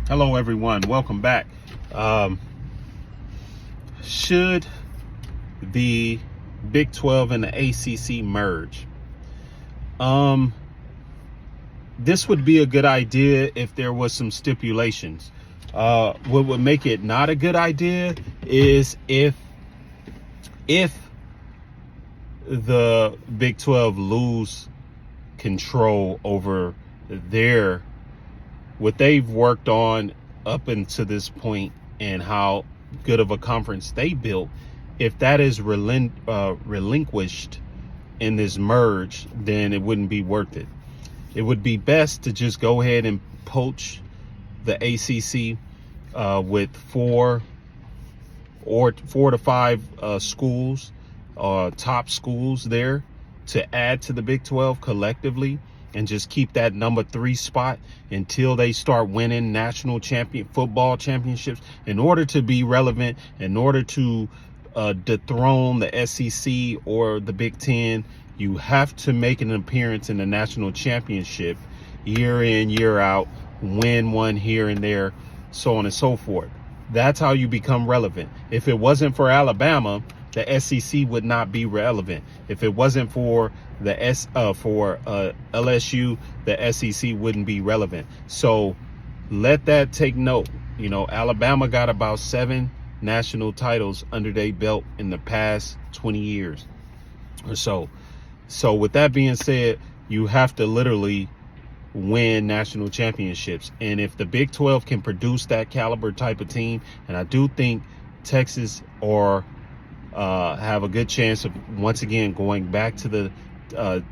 Hello, everyone. Welcome back. Should the Big 12 and the ACC merge? This would be a good idea if there was some stipulations. What would make it not a good idea is if the Big 12 lose control over what they've worked on up until this point and how good of a conference they built. If that is relinquished in this merge, then it wouldn't be worth it. It would be best to just go ahead and poach the ACC with four to five schools, top schools there, to add to the Big 12 collectively, and just keep that number 3 spot until they start winning national football championships. In order to be relevant, in order to dethrone the SEC or the Big 10, you have to make an appearance in the national championship year in, year out, win one here and there, so on and so forth. That's how you become relevant. If it wasn't for Alabama, the SEC would not be relevant. If it wasn't for the LSU, the SEC wouldn't be relevant. So let that take note. You know, Alabama got about 7 national titles under their belt in the past 20 years or so. So with that being said, you have to literally win national championships. And if the Big 12 can produce that caliber type of team, and I do think Texas or have a good chance of once again going back to the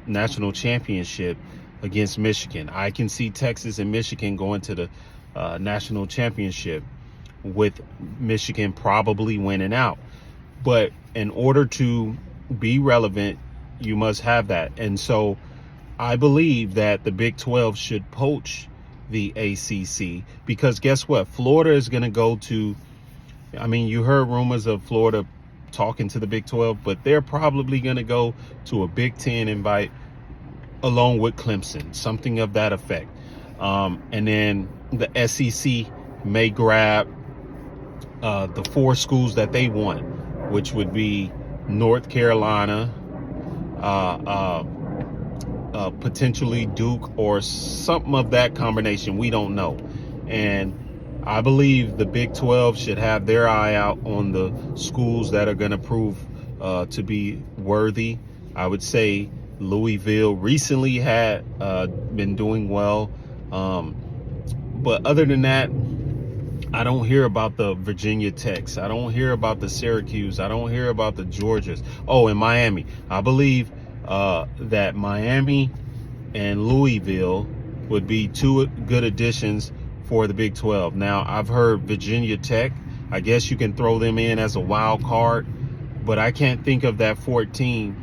national championship against Michigan. I can see Texas and Michigan going to the national championship, with Michigan probably winning out. But in order to be relevant, you must have that. And so I believe that the Big 12 should poach the ACC, because guess what? Florida is going to go to, I mean, you heard rumors of Florida talking to the Big 12, but they're probably going to go to a Big 10 invite along with Clemson, something of that effect. And then the SEC may grab the 4 schools that they want, which would be North Carolina, potentially Duke, or something of that combination. We don't know. And I believe the Big 12 should have their eye out on the schools that are going to prove to be worthy. I would say Louisville recently had been doing well. But other than that, I don't hear about the Virginia Techs. I don't hear about the Syracuse. I don't hear about the Georgias. Oh, and Miami. I believe that Miami and Louisville would be 2 good additions for the Big 12. Now, I've heard Virginia Tech. I guess you can throw them in as a wild card, but I can't think of that 14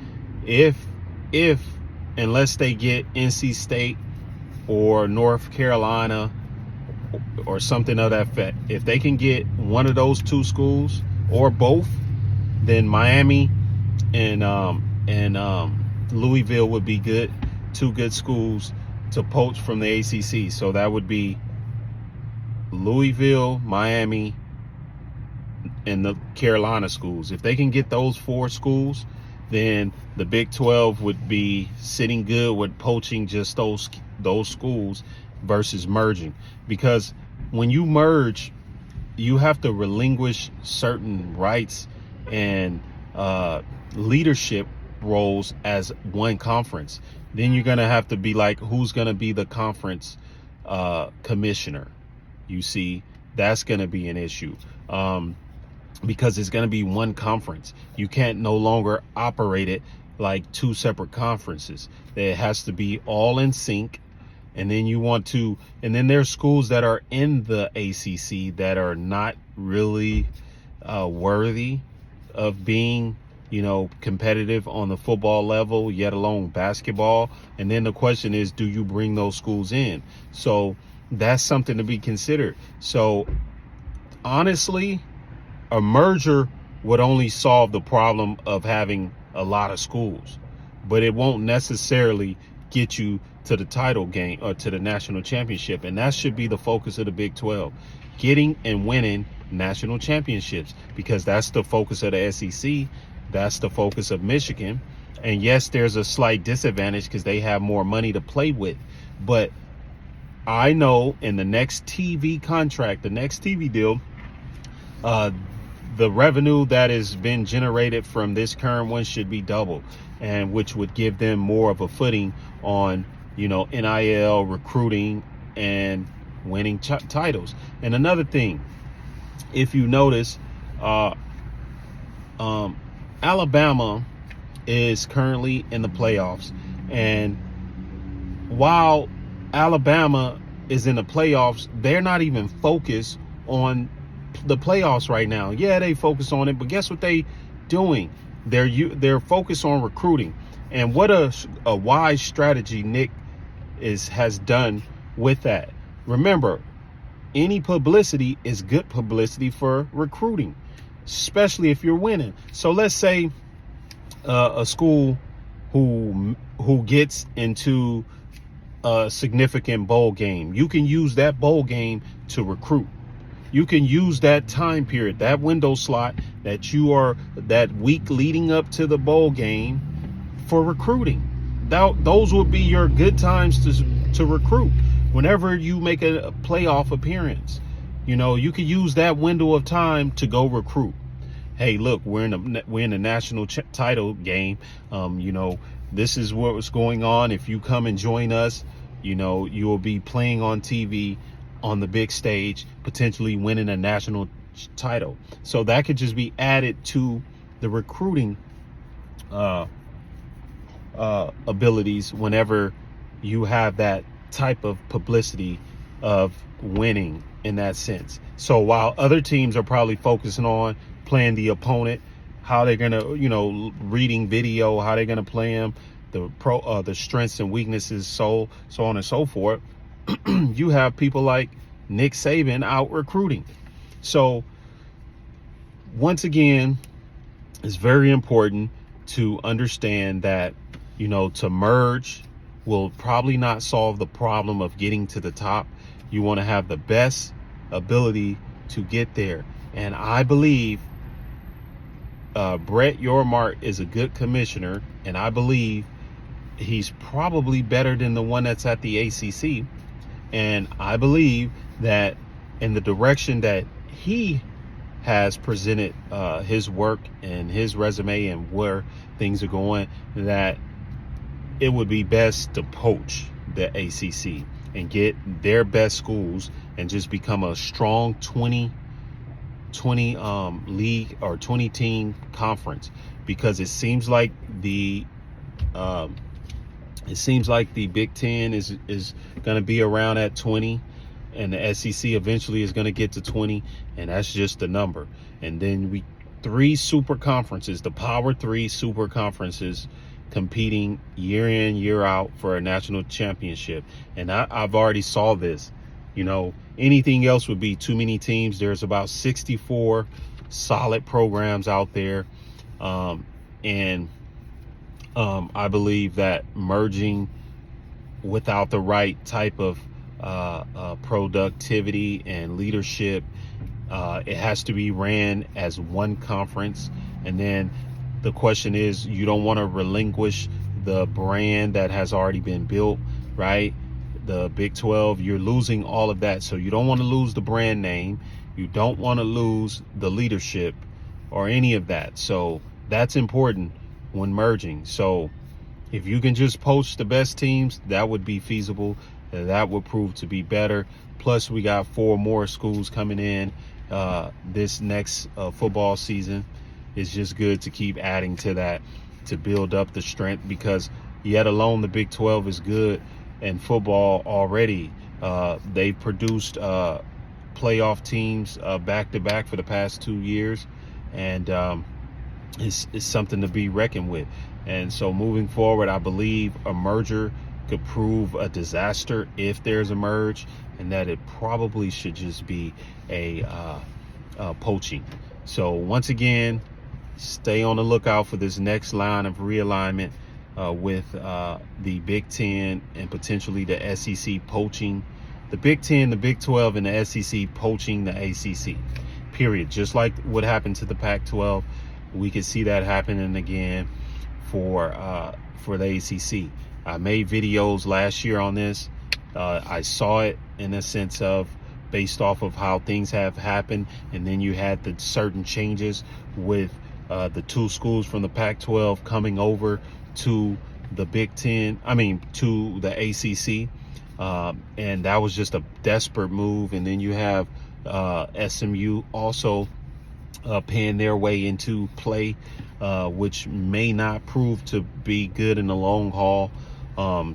unless they get NC State or North Carolina or something of that effect. If they can get one of those 2 schools or both, then Miami and Louisville would be good, 2 good schools to poach from the ACC. So that would be Louisville, Miami, and the Carolina schools. If they can get those 4 schools, then the Big 12 would be sitting good with poaching just those schools versus merging. Because when you merge, you have to relinquish certain rights and leadership roles as one conference. Then you're going to have to be like, who's going to be the conference commissioner? You see, that's going to be an issue because it's going to be one conference. You can't no longer operate it like 2 separate conferences. It has to be all in sync. And then and then there's schools that are in the ACC that are not really worthy of being, competitive on the football level, yet alone basketball. And then the question is, do you bring those schools in? So that's something to be considered. So honestly, a merger would only solve the problem of having a lot of schools, but it won't necessarily get you to the title game or to the national championship. And that should be the focus of the Big 12, getting and winning national championships, because that's the focus of the SEC. That's the focus of Michigan. And yes, there's a slight disadvantage because they have more money to play with. But I know in the next TV contract, the next TV deal, the revenue that has been generated from this current one should be double, and which would give them more of a footing on, NIL, recruiting, and winning titles. And another thing, if you notice, Alabama is currently in the playoffs, and while Alabama is in the playoffs, they're not even focused on the playoffs right now. Yeah, they focus on it, but guess what they doing? They're focused on recruiting. And what a wise strategy Nick has done with that. Remember, any publicity is good publicity for recruiting, especially if you're winning. So let's say a school who gets into a significant bowl game, you can use that bowl game to recruit. You can use that time period, that window slot that week leading up to the bowl game for recruiting. Those would be your good times to recruit. Whenever you make a playoff appearance, you could use that window of time to go recruit. Hey, look, we're in the national title game. This is what's going on. If you come and join us, you will be playing on TV on the big stage, potentially winning a national title. So that could just be added to the recruiting abilities whenever you have that type of publicity of winning in that sense. So while other teams are probably focusing on playing the opponent, how they're going to, reading video, how they're going to play them, the strengths and weaknesses, so on and so forth, you have people like Nick Saban out recruiting. So once again, it's very important to understand that, to merge will probably not solve the problem of getting to the top. You want to have the best ability to get there. And I believe Brett Yormark is a good commissioner, and I believe he's probably better than the one that's at the ACC. And I believe that in the direction that he has presented his work and his resume and where things are going, that it would be best to poach the ACC and get their best schools and just become a strong 20 league or 20 team conference, because it seems like the Big Ten is going to be around at 20, and the SEC eventually is going to get to 20, and that's just the number. And then three super conferences, the Power 3 super conferences, competing year in, year out for a national championship. And I've already saw this. Anything else would be too many teams. There's about 64 solid programs out there. And I believe that merging without the right type of productivity and leadership, it has to be ran as one conference. And then the question is, you don't want to relinquish the brand that has already been built, right? The Big 12, you're losing all of that. So you don't want to lose the brand name. You don't want to lose the leadership or any of that. So that's important when merging. So if you can just poach the best teams, that would be feasible. That would prove to be better. Plus, we got 4 more schools coming in this next football season. It's just good to keep adding to that to build up the strength, because yet alone the Big 12 is good in football already. They produced playoff teams back to back for the past 2 years, and it's something to be reckoned with. And so moving forward, I believe a merger could prove a disaster if there's a merge, and that it probably should just be a poaching. So once again, stay on the lookout for this next line of realignment. with the Big Ten and potentially the SEC poaching the Big Ten, the Big 12, and the SEC poaching the ACC. Period. Just like what happened to the Pac-12, we could see that happening again for the ACC. I made videos last year on this. I saw it in a sense of based off of how things have happened, and then you had the certain changes with the two schools from the Pac-12 coming over to the Big Ten, to the ACC, and that was just a desperate move. And then you have SMU also paying their way into play, which may not prove to be good in the long haul.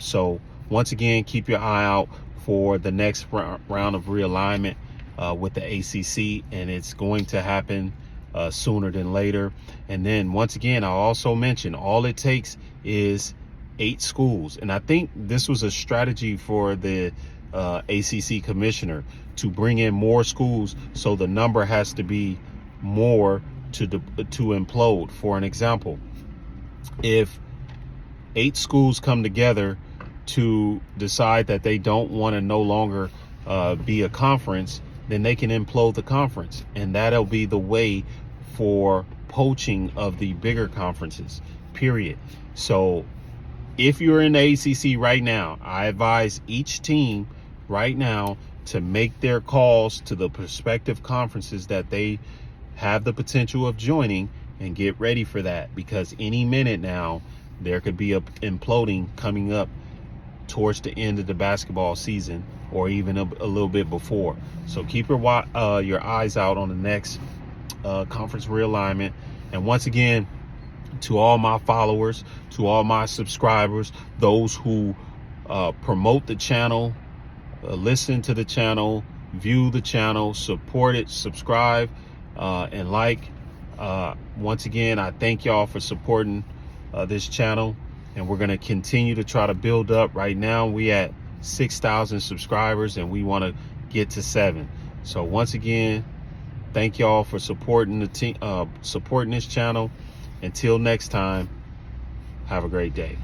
So once again, keep your eye out for the next round of realignment with the ACC, and it's going to happen sooner than later. And then once again, I'll also mention all it takes is 8 schools, and I think this was a strategy for the ACC commissioner to bring in more schools, so the number has to be more to implode. For an example, if 8 schools come together to decide that they don't want to no longer be a conference, then they can implode the conference, and that'll be the way for poaching of the bigger conferences, period. So if you're in the ACC right now, I advise each team right now to make their calls to the prospective conferences that they have the potential of joining, and get ready for that, because any minute now there could be a imploding coming up towards the end of the basketball season, or even a little bit before. So keep your eyes out on the next conference realignment. And once again, to all my followers, to all my subscribers, those who promote the channel, listen to the channel, view the channel, support it, subscribe, and like. Once again, I thank y'all for supporting this channel, and we're going to continue to try to build up. Right now we at 6,000 subscribers, and we want to get to 7. So once again, thank y'all for supporting the team, supporting this channel. Until next time, have a great day.